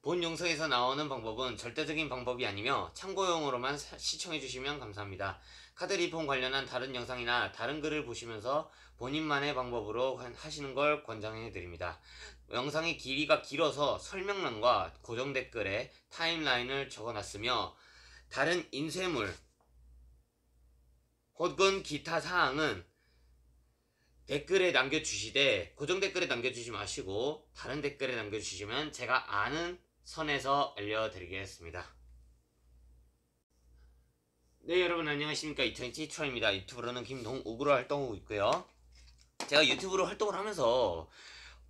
본 영상에서 나오는 방법은 절대적인 방법이 아니며 참고용으로만 시청해주시면 감사합니다. 카드 리폼 관련한 다른 영상이나 다른 글을 보시면서 본인만의 방법으로 하시는 걸 권장해드립니다. 영상의 길이가 길어서 설명란과 고정 댓글에 타임라인을 적어놨으며 다른 인쇄물 혹은 기타 사항은 댓글에 남겨주시되 고정 댓글에 남겨주지 마시고 다른 댓글에 남겨주시면 제가 아는 선에서 알려드리겠습니다. 네, 여러분 안녕하십니까. 2020트라입니다. 유튜브로는 김동욱으로 활동하고 있고요. 제가 유튜브로 활동을 하면서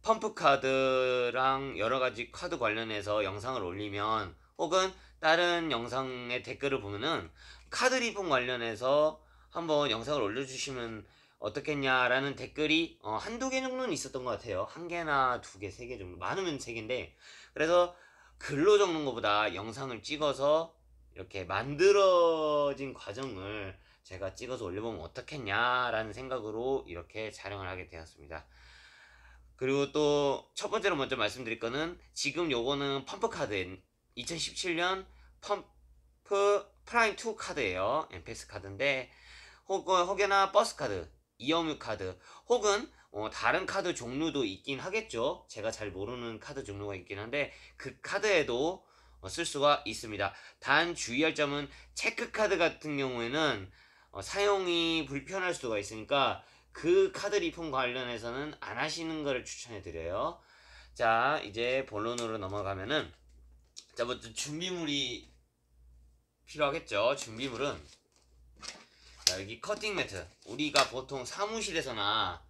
펌프카드랑 여러가지 카드 관련해서 영상을 올리면 혹은 다른 영상의 댓글을 보면은 카드 리폼 관련해서 한번 영상을 올려주시면 어떻겠냐라는 댓글이 한두 개 정도는 있었던 것 같아요. 한 개나 두 개, 세 개 정도. 많으면 세 개인데, 그래서 글로 적는 것보다 영상을 찍어서 이렇게 만들어진 과정을 제가 찍어서 올려보면 어떻겠냐라는 생각으로 이렇게 촬영을 하게 되었습니다. 그리고 또 첫 번째로 먼저 말씀드릴 거는 지금 요거는 펌프 카드 2017년 펌프 프라임 2 카드예요. 엠페스 카드인데 혹여나 버스 카드, 이어뮤 카드 혹은 다른 카드 종류도 있긴 하겠죠. 제가 잘 모르는 카드 종류가 있긴 한데 그 카드에도 쓸 수가 있습니다. 단 주의할 점은 체크카드 같은 경우에는 사용이 불편할 수가 있으니까 그 카드 리폼 관련해서는 안 하시는 거를 추천해 드려요. 자, 이제 본론으로 넘어가면은 자, 먼저 준비물이 필요하겠죠. 준비물은 자, 여기 커팅 매트, 우리가 보통 사무실에서나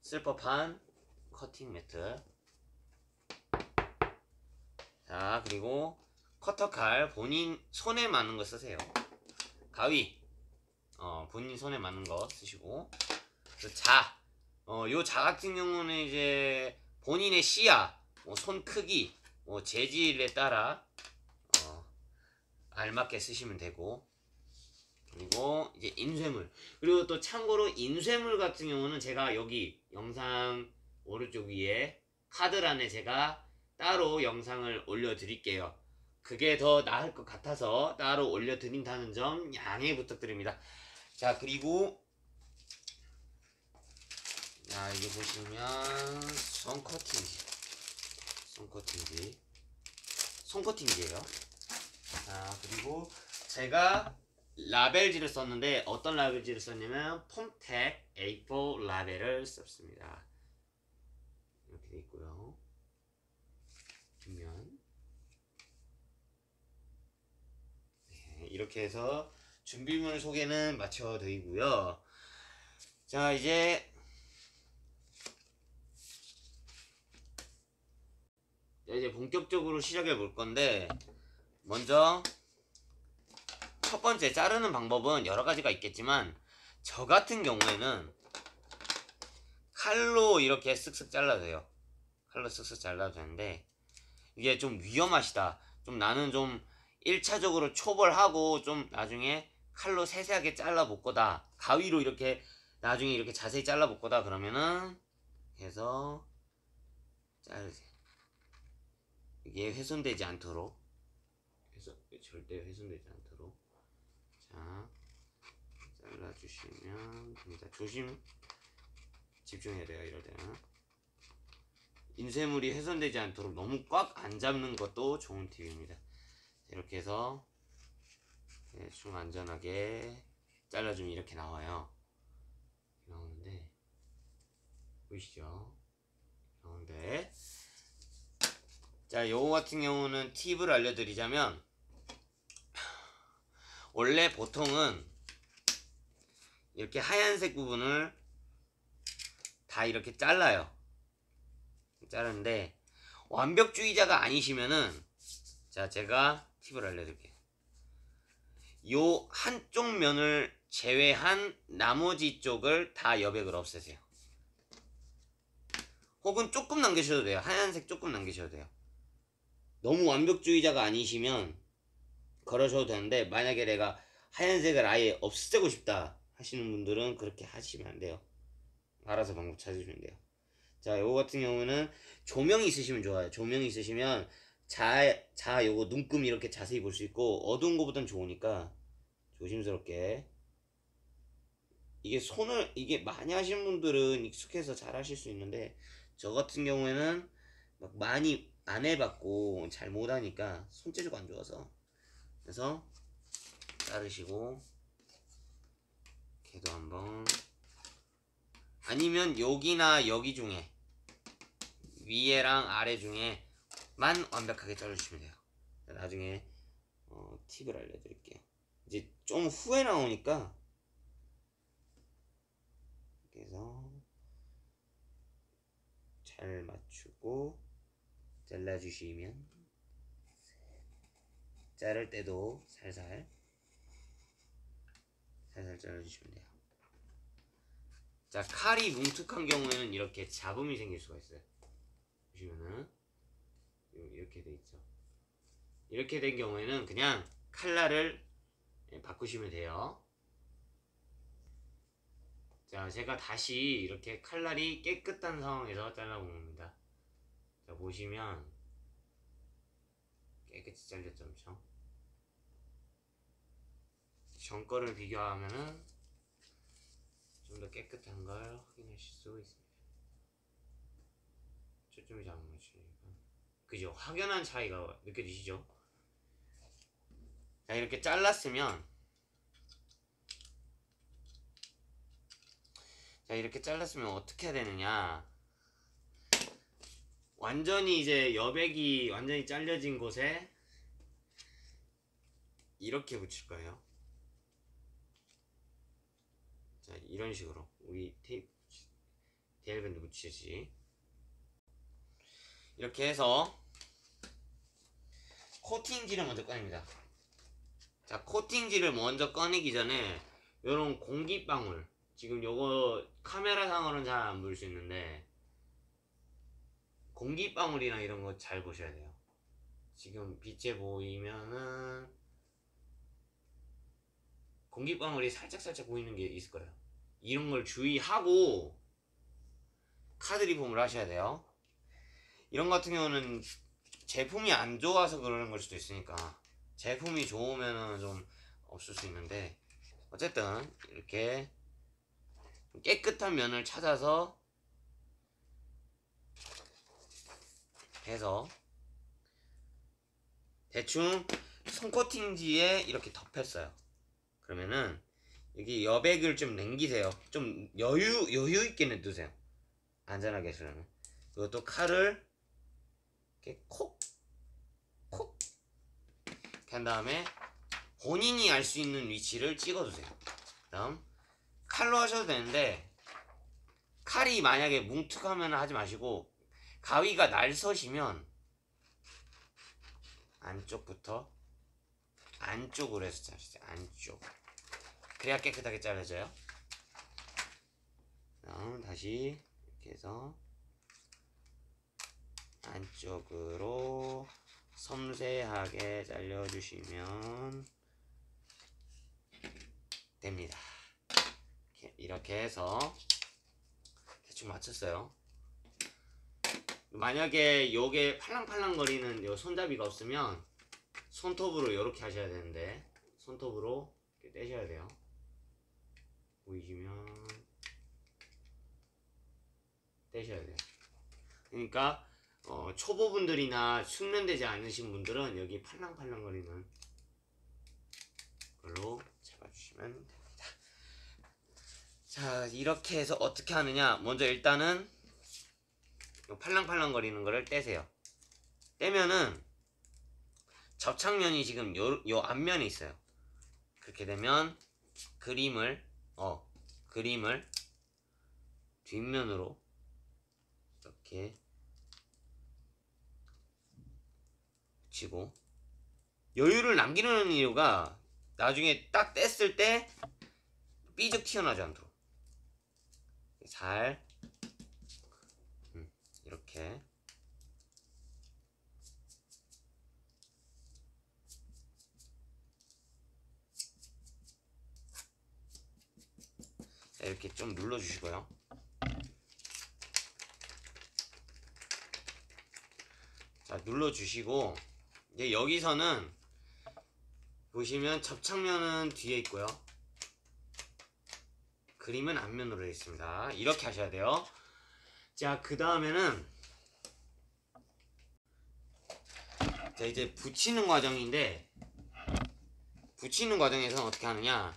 쓸 법한 커팅 매트. 자, 그리고 커터칼, 본인 손에 맞는 거 쓰세요. 가위, 본인 손에 맞는 거 쓰시고, 요 자 같은 경우는 이제 본인의 시야, 손 크기, 재질에 따라 알맞게 쓰시면 되고, 그리고 이제 인쇄물. 그리고 또 참고로 인쇄물 같은 경우는 제가 여기 영상 오른쪽 위에 카드란에 제가 따로 영상을 올려드릴게요. 그게 더 나을 것 같아서 따로 올려드린다는 점 양해 부탁드립니다. 자, 그리고 자, 이게 보시면 손커팅지예요. 자, 그리고 제가 라벨지를 썼는데 어떤 라벨지를 썼냐면 폼텍 A4 라벨을 썼습니다. 이렇게 돼 있고요. 뒷면 네, 이렇게 해서 준비물 소개는 마쳐드리고요. 자, 이제 본격적으로 시작해 볼 건데, 먼저 첫 번째 자르는 방법은 여러 가지가 있겠지만 저 같은 경우에는 칼로 이렇게 쓱쓱 잘라도 돼요. 칼로 쓱쓱 잘라도 되는데 이게 좀 위험하시다, 좀 나는 좀 1차적으로 초벌하고 좀 나중에 칼로 세세하게 잘라볼 거다, 가위로 이렇게 나중에 이렇게 자세히 잘라볼 거다 그러면은 해서 자르세요. 이게 훼손되지 않도록 해서 절대 훼손되지 않도록 자 잘라주시면 됩니다. 집중해야 돼요. 이럴 때는 인쇄물이 훼손되지 않도록 너무 꽉 안 잡는 것도 좋은 팁입니다. 이렇게 해서 대충 안전하게 잘라주면 이렇게 나와요. 나오는데 보이시죠? 나오는데 자, 요거 같은 경우는 팁을 알려드리자면 원래 보통은 이렇게 하얀색 부분을 다 이렇게 잘라요. 자르는데 완벽주의자가 아니시면은 자, 제가 팁을 알려드릴게요. 요 한쪽 면을 제외한 나머지 쪽을 다 여백을 없애세요. 혹은 조금 남기셔도 돼요. 하얀색 조금 남기셔도 돼요. 너무 완벽주의자가 아니시면 그러셔도 되는데, 만약에 내가 하얀색을 아예 없애고 싶다 하시는 분들은 그렇게 하시면 안 돼요. 알아서 방법 찾으시면 돼요. 자, 요거 같은 경우는 조명이 있으시면 좋아요. 조명이 있으시면 요거 눈금 이렇게 자세히 볼 수 있고, 어두운 거보단 좋으니까 조심스럽게. 이게 많이 하시는 분들은 익숙해서 잘 하실 수 있는데, 저 같은 경우에는 막 많이 안 해봤고 잘 못하니까 손재주가 안 좋아서. 그래서 자르시고, 걔도 한번, 아니면 여기나 여기 중에, 위에랑 아래 중에만 완벽하게 자르시면 돼요. 나중에 팁을 알려드릴게요. 이제 좀 후에 나오니까, 그래서 잘 맞추고 잘라주시면, 자를 때도 살살 잘라주시면 돼요. 자, 칼이 뭉툭한 경우에는 이렇게 잡음이 생길 수가 있어요. 보시면은 이렇게 돼 있죠. 이렇게 된 경우에는 그냥 칼날을 바꾸시면 돼요. 자, 제가 다시 이렇게 칼날이 깨끗한 상황에서 잘라봅니다. 자, 보시면 깨끗이 잘렸죠, 엄청. 전 거를 비교하면은 좀 더 깨끗한 걸 확인하실 수 있습니다. 초점이 잘 안 맞추니까. 그죠? 확연한 차이가 느껴지시죠? 자, 이렇게 잘랐으면, 어떻게 해야 되느냐. 완전히 이제 여백이 완전히 잘려진 곳에 이렇게 붙일 거예요. 자, 이런 식으로 우리 데일밴드 붙이듯이 이렇게 해서 코팅지를 먼저 꺼냅니다. 자, 코팅지를 먼저 꺼내기 전에 요런 공기방울, 지금 요거 카메라상으로는 잘 안 볼 수 있는데 공기방울이랑 이런 거 잘 보셔야 돼요. 지금 빛에 보이면은 공기방울이 살짝살짝 보이는 게 있을 거예요. 이런 걸 주의하고 카드 리폼을 하셔야 돼요. 이런 같은 경우는 제품이 안 좋아서 그러는 걸 수도 있으니까, 제품이 좋으면은 좀 없을 수 있는데, 어쨌든 이렇게 깨끗한 면을 찾아서 해서 대충 손코팅지에 이렇게 덮였어요. 그러면은 여기 여백을 좀 남기세요. 좀 여유 있게 내두세요. 안전하게 하시려면. 그것도 칼을 이렇게 콕 이렇게 한 다음에 본인이 알 수 있는 위치를 찍어주세요. 다음 칼로 하셔도 되는데, 칼이 만약에 뭉툭하면 하지 마시고, 가위가 날서시면 안쪽부터 안쪽으로 해서 자르세요. 안쪽. 그래야 깨끗하게 잘라져요. 다음 다시 이렇게 해서 안쪽으로 섬세하게 잘려주시면 됩니다. 이렇게 해서 대충 맞췄어요. 만약에 요게 팔랑팔랑 거리는 요 손잡이가 없으면 손톱으로 이렇게 하셔야 되는데, 손톱으로 이렇게 떼셔야 돼요. 보이시면 떼셔야 돼요. 그러니까 초보분들이나 숙련되지 않으신 분들은 여기 팔랑팔랑 거리는 걸로 잡아주시면 됩니다. 자, 이렇게 해서 어떻게 하느냐. 먼저 일단은 팔랑팔랑 거리는 거를 떼세요. 떼면은 접착면이 지금 요 앞면에 있어요. 그렇게 되면 그림을 뒷면으로 이렇게 붙이고, 여유를 남기는 이유가 나중에 딱 뗐을 때 삐죽 튀어나오지 않도록 잘 이렇게 이렇게 좀 눌러주시고요. 자, 눌러주시고, 이제 여기서는 보시면 접착면은 뒤에 있고요, 그림은 앞면으로 되어 있습니다. 이렇게 하셔야 돼요. 자, 그 다음에는 자, 이제 붙이는 과정인데, 붙이는 과정에서는 어떻게 하느냐,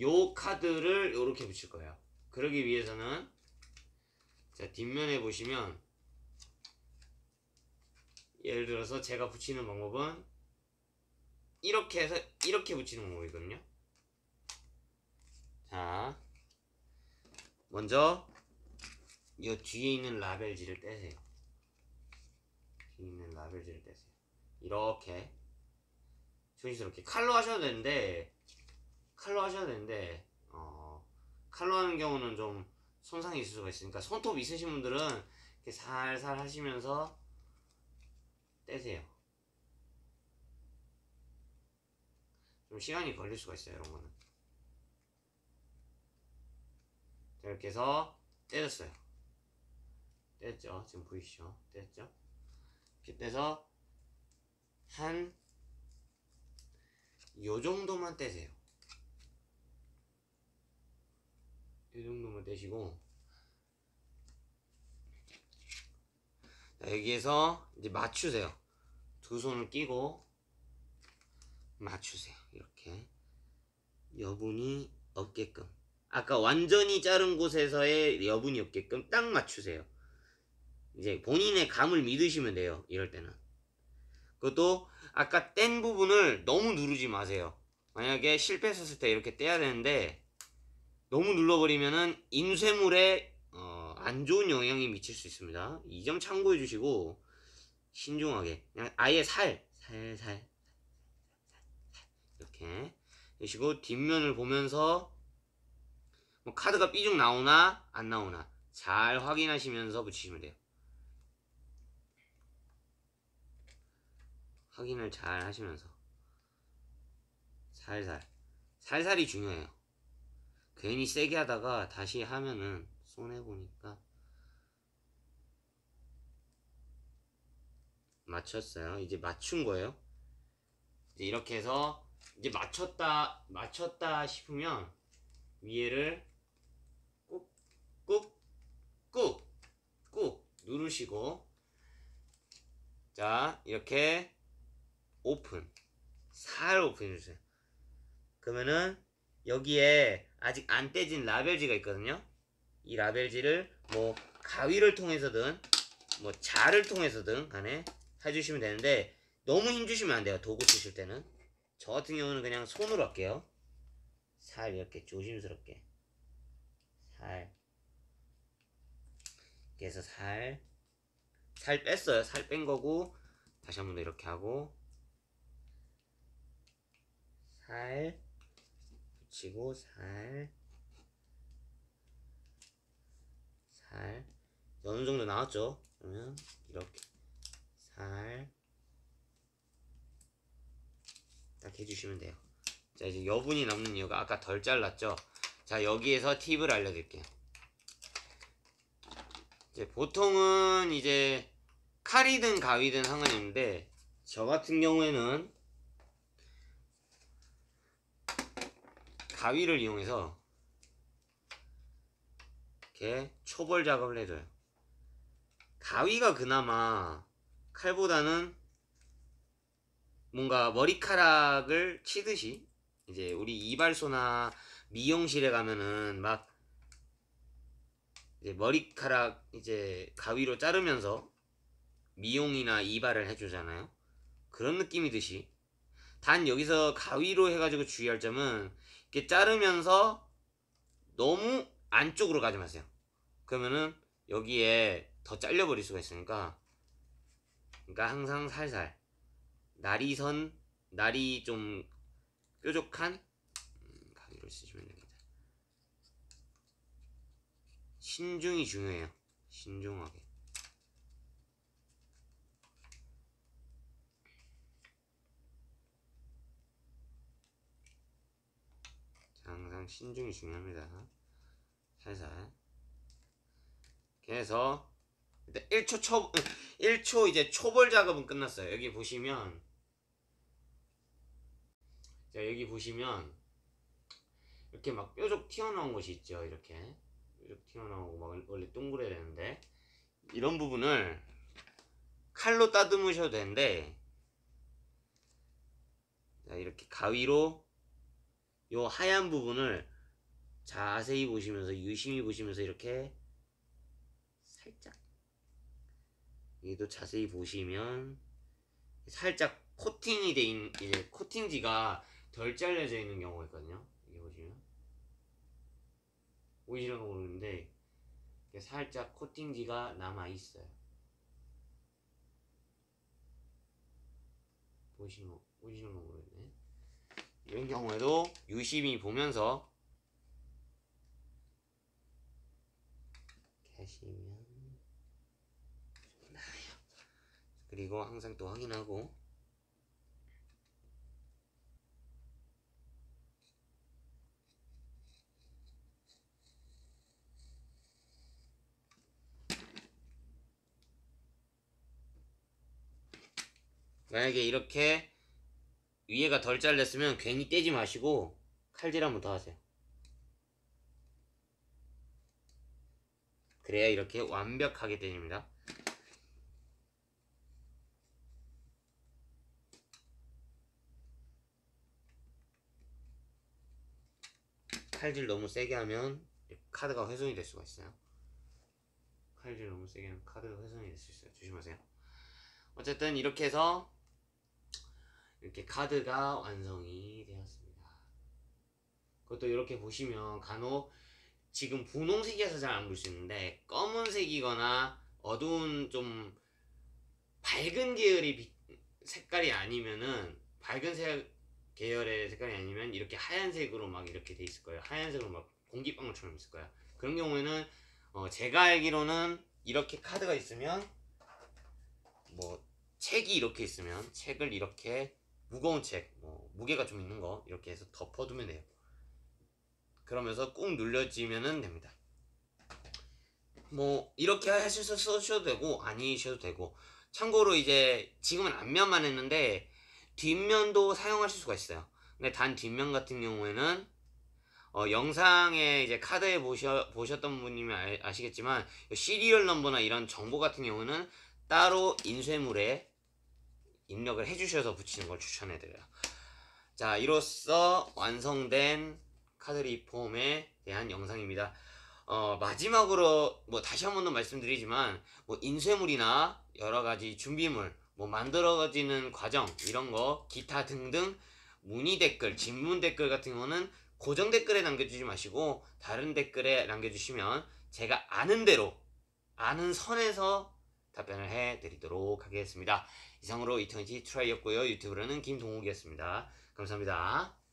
요 카드를 이렇게 붙일 거예요. 그러기 위해서는 자, 뒷면에 보시면, 예를 들어서 제가 붙이는 방법은 이렇게 해서 이렇게 붙이는 방법이거든요. 자, 먼저 이 뒤에 있는 라벨지를 떼세요. 뒤에 있는 라벨지를 떼세요. 이렇게 조심스럽게 칼로 하셔도 되는데, 칼로 하는 경우는 좀 손상이 있을 수가 있으니까 손톱 있으신 분들은 이렇게 살살 하시면서 떼세요. 좀 시간이 걸릴 수가 있어요, 이런 거는. 자, 이렇게 해서 떼졌어요. 떼졌죠? 지금 보이시죠? 떼졌죠? 이렇게 떼서 한 요 정도만 떼세요. 이 정도만 떼시고, 자, 여기에서 이제 맞추세요. 두 손을 끼고 맞추세요. 이렇게 여분이 없게끔, 아까 완전히 자른 곳에서의 여분이 없게끔 딱 맞추세요. 이제 본인의 감을 믿으시면 돼요, 이럴 때는. 그것도 아까 뗀 부분을 너무 누르지 마세요. 만약에 실패했을 때 이렇게 떼야 되는데, 너무 눌러버리면은 인쇄물에 안 좋은 영향이 미칠 수 있습니다. 이 점 참고해 주시고, 신중하게 그냥 아예 살살 이렇게 해주시고, 뒷면을 보면서 뭐 카드가 삐죽 나오나 안 나오나 잘 확인하시면서 붙이시면 돼요. 확인을 잘 하시면서 살살이 중요해요. 괜히 세게 하다가 다시 하면은 손해보니까. 맞췄어요. 이제 맞춘 거예요. 이제 이렇게 해서 이제 맞췄다 싶으면 위에를 꾹 누르시고, 자, 이렇게 살 오픈해주세요. 그러면은 여기에 아직 안 떼진 라벨지가 있거든요. 이 라벨지를 뭐 가위를 통해서든 뭐 자를 통해서든 간에 해주시면 되는데, 너무 힘주시면 안 돼요, 도구 쓰실 때는. 저 같은 경우는 그냥 손으로 할게요. 살 이렇게 조심스럽게 살, 이렇게 해서 살 뺐어요. 살 뺀 거고, 다시 한 번 더 이렇게 하고 살 붙이고, 살 어느 정도 나왔죠? 그러면 이렇게 살 딱 해주시면 돼요. 자, 이제 여분이 남는 이유가 아까 덜 잘랐죠? 자, 여기에서 팁을 알려드릴게요. 이제 보통은 이제 칼이든 가위든 상관이 없는데, 저 같은 경우에는 가위를 이용해서 이렇게 초벌 작업을 해줘요. 가위가 그나마 칼보다는 뭔가 머리카락을 치듯이, 이제 우리 이발소나 미용실에 가면은 막 이제 머리카락 이제 가위로 자르면서 미용이나 이발을 해주잖아요. 그런 느낌이듯이, 단 여기서 가위로 해가지고 주의할 점은, 이렇게 자르면서 너무 안쪽으로 가지 마세요. 그러면은 여기에 더 잘려버릴 수가 있으니까, 그러니까 항상 살살 날이 좀 뾰족한 가위를 쓰시면 됩니다. 신중이 중요해요. 신중하게. 자, 항상 신중이 중요합니다. 살살 이렇게 해서 일단 1초 이제 초벌 작업은 끝났어요. 여기 보시면, 자, 여기 보시면 이렇게 막 뾰족 튀어나온 것이 있죠. 이렇게 뾰족 튀어나오고 막 원래 동그래야 되는데 이런 부분을 칼로 따듬으셔도 되는데, 자, 이렇게 가위로 요 하얀 부분을 자세히 보시면서 유심히 보시면서 이렇게 살짝, 여기도 자세히 보시면 살짝 코팅이 돼 있는, 이제 코팅지가 덜 잘려져 있는 경우가 있거든요. 여기 보시면 보이시는 거 모르는데 살짝 코팅지가 남아 있어요. 보이시는 거 모르겠네. 이런 경우에도 유심히 보면서 이렇게 하시면 나아요. 그리고 항상 또 확인하고, 만약에 이렇게 위에가 덜 잘렸으면 괜히 떼지 마시고 칼질 한번 더 하세요. 그래야 이렇게 완벽하게 떼집니다. 칼질 너무 세게 하면 카드가 훼손이 될 수가 있어요. 칼질 너무 세게 하면 카드가 훼손이 될 수 있어요. 조심하세요. 어쨌든 이렇게 해서 이렇게 카드가 완성이 되었습니다. 그것도 이렇게 보시면 간혹 지금 분홍색이어서 잘 안 볼 수 있는데, 검은색이거나 어두운 좀 밝은 계열의 색깔이 아니면은, 밝은 색 계열의 색깔이 아니면 이렇게 하얀색으로 막 이렇게 돼 있을 거예요. 하얀색으로 막 공기방울처럼 있을 거예요. 그런 경우에는 제가 알기로는 이렇게 카드가 있으면, 뭐 책이 이렇게 있으면 책을 이렇게 무거운 책, 뭐 무게가 좀 있는 거 이렇게 해서 덮어두면 돼요. 그러면서 꾹 눌려지면은 됩니다. 뭐 이렇게 하셔서 쓰셔도 되고 아니셔도 되고, 참고로 이제 지금은 앞면만 했는데 뒷면도 사용하실 수가 있어요. 근데 단 뒷면 같은 경우에는 영상에 이제 카드에 보셨던 분이면 아시겠지만 시리얼 넘버나 이런 정보 같은 경우는 따로 인쇄물에 입력을 해주셔서 붙이는 걸 추천해드려요. 자, 이로써 완성된 카드 리폼에 대한 영상입니다. 마지막으로 뭐 다시 한 번 더 말씀드리지만, 뭐 인쇄물이나 여러가지 준비물, 뭐 만들어지는 과정 이런 거 기타 등등 문의 댓글, 질문 댓글 같은 경우는 고정 댓글에 남겨주지 마시고 다른 댓글에 남겨주시면 제가 아는 대로, 아는 선에서 답변을 해드리도록 하겠습니다. 이상으로 이터니티 트라이였고요. 유튜브로는 김동욱이었습니다. 감사합니다.